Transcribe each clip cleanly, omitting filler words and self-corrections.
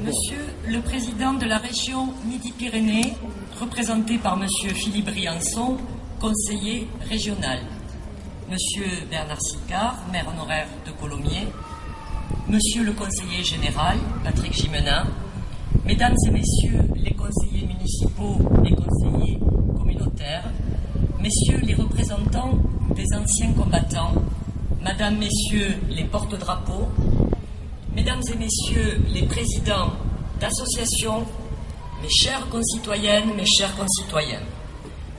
Monsieur le Président de la région Midi-Pyrénées, représenté par Monsieur Philippe Briançon, conseiller régional, Monsieur Bernard Sicard, maire honoraire de Colomiers, Monsieur le conseiller général, Patrick Gimenin, Mesdames et Messieurs les conseillers municipaux et conseillers communautaires, Messieurs les représentants des anciens combattants, Madame, Messieurs les porte-drapeaux, Mesdames et Messieurs les présidents d'associations, mes chères concitoyennes, mes chers concitoyens,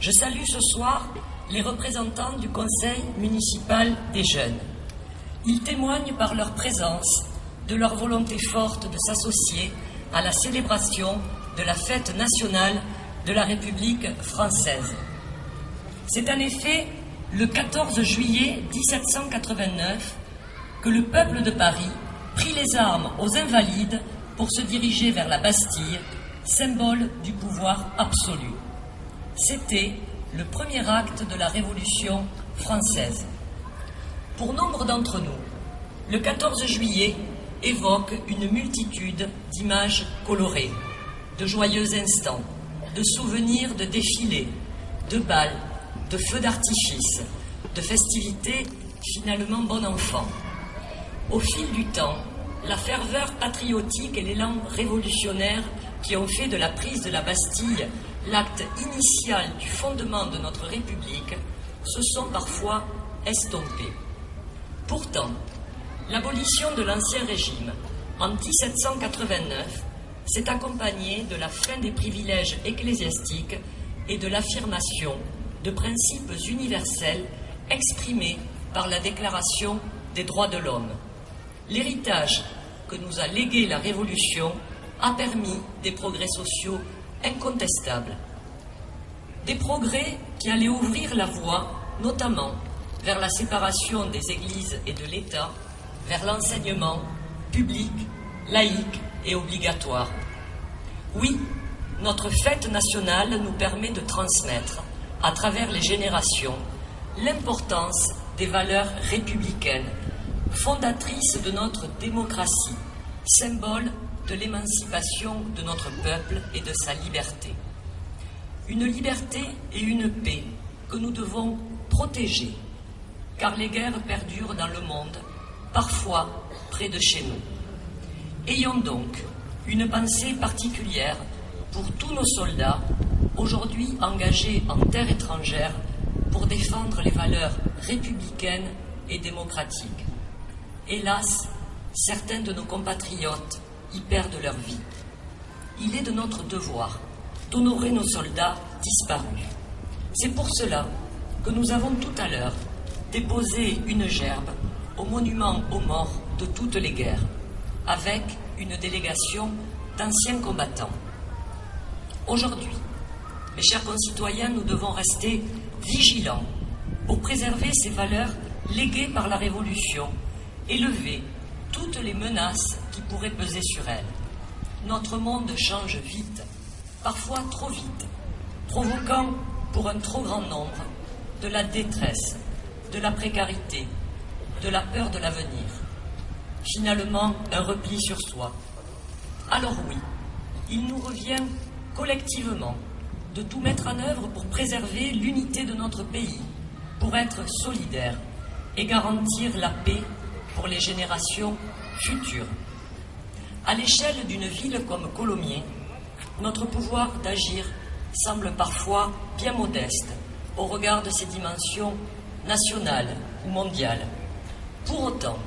je salue ce soir les représentants du Conseil municipal des jeunes. Ils témoignent par leur présence de leur volonté forte de s'associer à la célébration de la fête nationale de la République française. C'est en effet le 14 juillet 1789 que le peuple de Paris prit les armes aux Invalides pour se diriger vers la Bastille, symbole du pouvoir absolu. C'était le premier acte de la Révolution française. Pour nombre d'entre nous, le 14 juillet évoque une multitude d'images colorées, de joyeux instants, de souvenirs de défilés, de bals, de feux d'artifice, de festivités finalement bon enfant. Au fil du temps, la ferveur patriotique et l'élan révolutionnaire qui ont fait de la prise de la Bastille l'acte initial du fondement de notre République se sont parfois estompés. Pourtant, l'abolition de l'Ancien Régime en 1789 s'est accompagnée de la fin des privilèges ecclésiastiques et de l'affirmation de principes universels exprimés par la Déclaration des droits de l'homme. L'héritage que nous a légué la Révolution a permis des progrès sociaux incontestables. Des progrès qui allaient ouvrir la voie, notamment vers la séparation des églises et de l'État, vers l'enseignement public, laïque et obligatoire. Oui, notre fête nationale nous permet de transmettre, à travers les générations, l'importance des valeurs républicaines, fondatrices de notre démocratie, symbole de l'émancipation de notre peuple et de sa liberté. Une liberté et une paix que nous devons protéger, car les guerres perdurent dans le monde, parfois près de chez nous. Ayons donc une pensée particulière pour tous nos soldats, aujourd'hui engagés en terre étrangère pour défendre les valeurs républicaines et démocratiques. Hélas, certains de nos compatriotes y perdent leur vie. Il est de notre devoir d'honorer nos soldats disparus. C'est pour cela que nous avons tout à l'heure déposé une gerbe au monument aux morts de toutes les guerres, avec une délégation d'anciens combattants. Aujourd'hui, mes chers concitoyens, nous devons rester vigilants pour préserver ces valeurs léguées par la Révolution et lever toutes les menaces qui pourraient peser sur elle. Notre monde change vite, parfois trop vite, provoquant pour un trop grand nombre de la détresse, de la précarité, de la peur de l'avenir. Finalement, un repli sur soi. Alors oui, il nous revient collectivement de tout mettre en œuvre pour préserver l'unité de notre pays, pour être solidaires et garantir la paix pour les générations futures. À l'échelle d'une ville comme Colomiers, notre pouvoir d'agir semble parfois bien modeste au regard de ses dimensions nationales ou mondiales. Pour autant,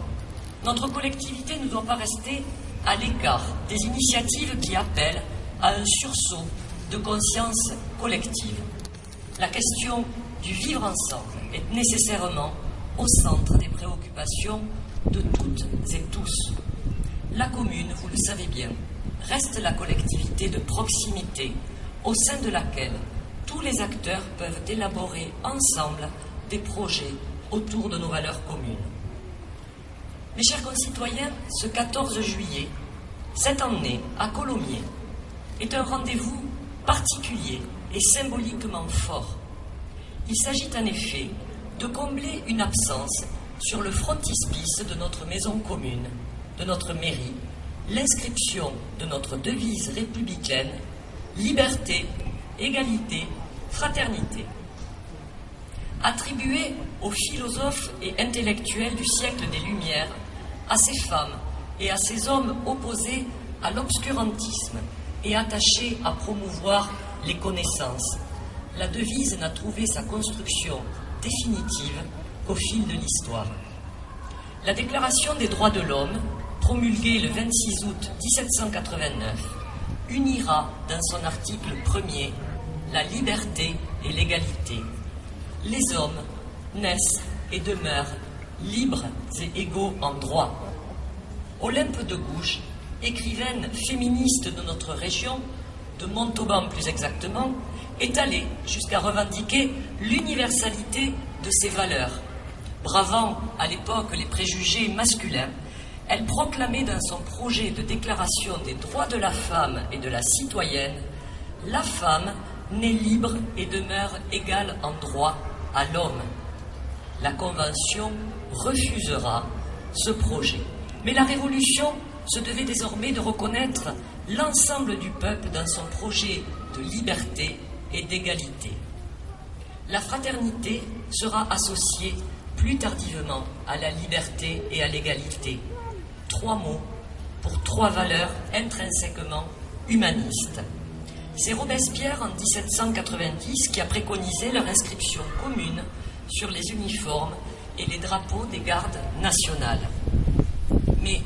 notre collectivité ne doit pas rester à l'écart des initiatives qui appellent à un sursaut de conscience collective. La question du vivre ensemble est nécessairement au centre des préoccupations de toutes et tous. La commune, vous le savez bien, reste la collectivité de proximité au sein de laquelle tous les acteurs peuvent élaborer ensemble des projets autour de nos valeurs communes. Mes chers concitoyens, ce 14 juillet, cette année à Colomiers, est un rendez-vous particulier et symboliquement fort. Il s'agit en effet de combler une absence sur le frontispice de notre maison commune, de notre mairie, l'inscription de notre devise républicaine « Liberté, égalité, fraternité ». Attribuée aux philosophes et intellectuels du siècle des Lumières, à ces femmes et à ces hommes opposés à l'obscurantisme et attachés à promouvoir les connaissances, la devise n'a trouvé sa construction définitive qu'au fil de l'histoire. La Déclaration des droits de l'homme, promulguée le 26 août 1789, unira dans son article 1er la liberté et l'égalité. Les hommes naissent et demeurent libres et égaux en droit. Olympe de Gouges, écrivaine féministe de notre région, de Montauban plus exactement, est allée jusqu'à revendiquer l'universalité de ces valeurs. Bravant à l'époque les préjugés masculins, elle proclamait dans son projet de déclaration des droits de la femme et de la citoyenne « La femme naît libre et demeure égale en droit à l'homme ». La Convention refusera ce projet. Mais la Révolution se devait désormais de reconnaître l'ensemble du peuple dans son projet de liberté et d'égalité. La fraternité sera associée plus tardivement à la liberté et à l'égalité. 3 mots pour 3 valeurs intrinsèquement humanistes. C'est Robespierre en 1790 qui a préconisé leur inscription commune sur les uniformes et les drapeaux des gardes nationales. Mais,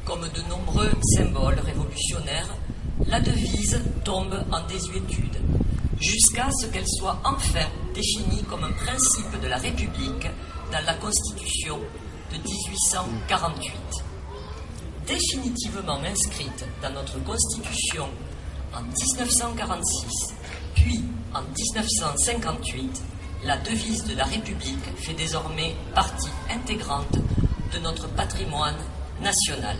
comme de nombreux symboles révolutionnaires, la devise tombe en désuétude, jusqu'à ce qu'elle soit enfin définie comme un principe de la République dans la Constitution de 1848. Définitivement inscrite dans notre Constitution en 1946, puis en 1958, la devise de la République fait désormais partie intégrante de notre patrimoine national.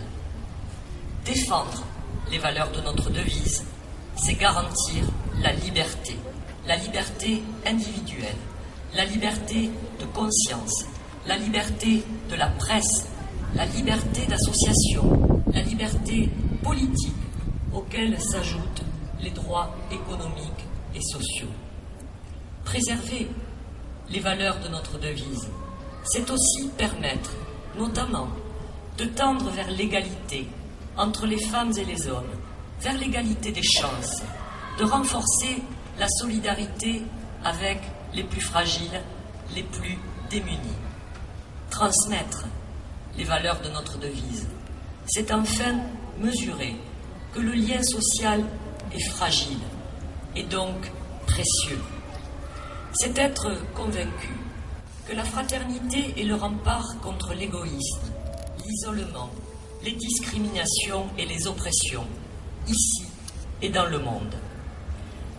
Défendre les valeurs de notre devise, c'est garantir la liberté individuelle, la liberté de conscience, la liberté de la presse, la liberté d'association, la liberté politique, auxquelles s'ajoutent les droits économiques et sociaux. Préserver les valeurs de notre devise, c'est aussi permettre, notamment, de tendre vers l'égalité entre les femmes et les hommes, vers l'égalité des chances, de renforcer la solidarité avec les plus fragiles, les plus démunis. Transmettre les valeurs de notre devise, c'est enfin mesurer que le lien social est fragile et donc précieux. C'est être convaincu que la fraternité est le rempart contre l'égoïsme, l'isolement, les discriminations et les oppressions, ici et dans le monde.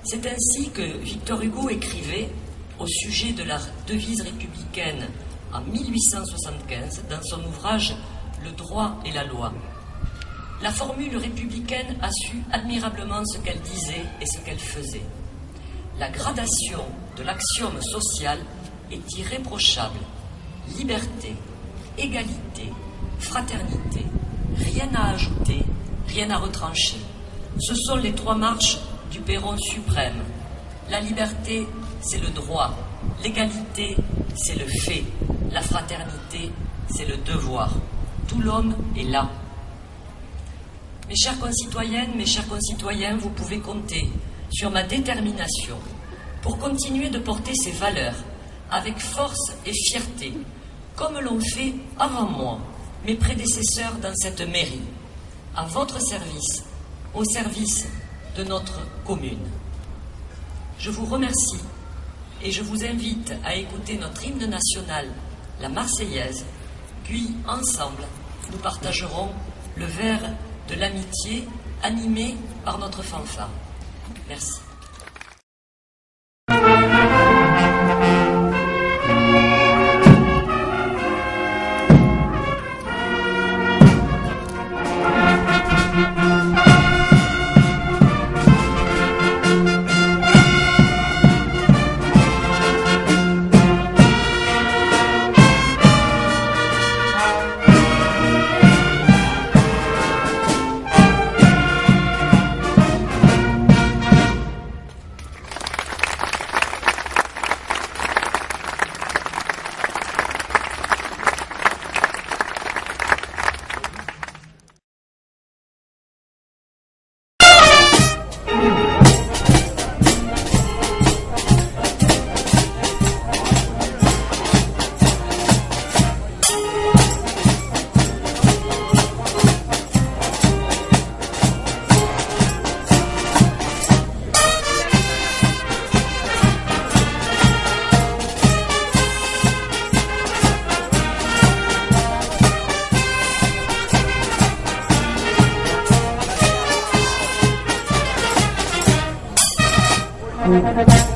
C'est ainsi que Victor Hugo écrivait au sujet de la devise républicaine en 1875 dans son ouvrage « Le droit et la loi ». La formule républicaine a su admirablement ce qu'elle disait et ce qu'elle faisait. La gradation de l'axiome social est irréprochable. Liberté, égalité, fraternité, rien à ajouter, rien à retrancher. Ce sont les 3 marches du perron suprême. La liberté, c'est le droit. L'égalité, c'est le fait. La fraternité, c'est le devoir. Tout l'homme est là. Mes chères concitoyennes, mes chers concitoyens, vous pouvez compter sur ma détermination pour continuer de porter ces valeurs avec force et fierté, comme l'ont fait avant moi mes prédécesseurs dans cette mairie, à votre service, au service de notre commune. Je vous remercie et je vous invite à écouter notre hymne national, la Marseillaise, puis ensemble, nous partagerons le vers de l'amitié animé par notre fanfare. Merci. Bravo.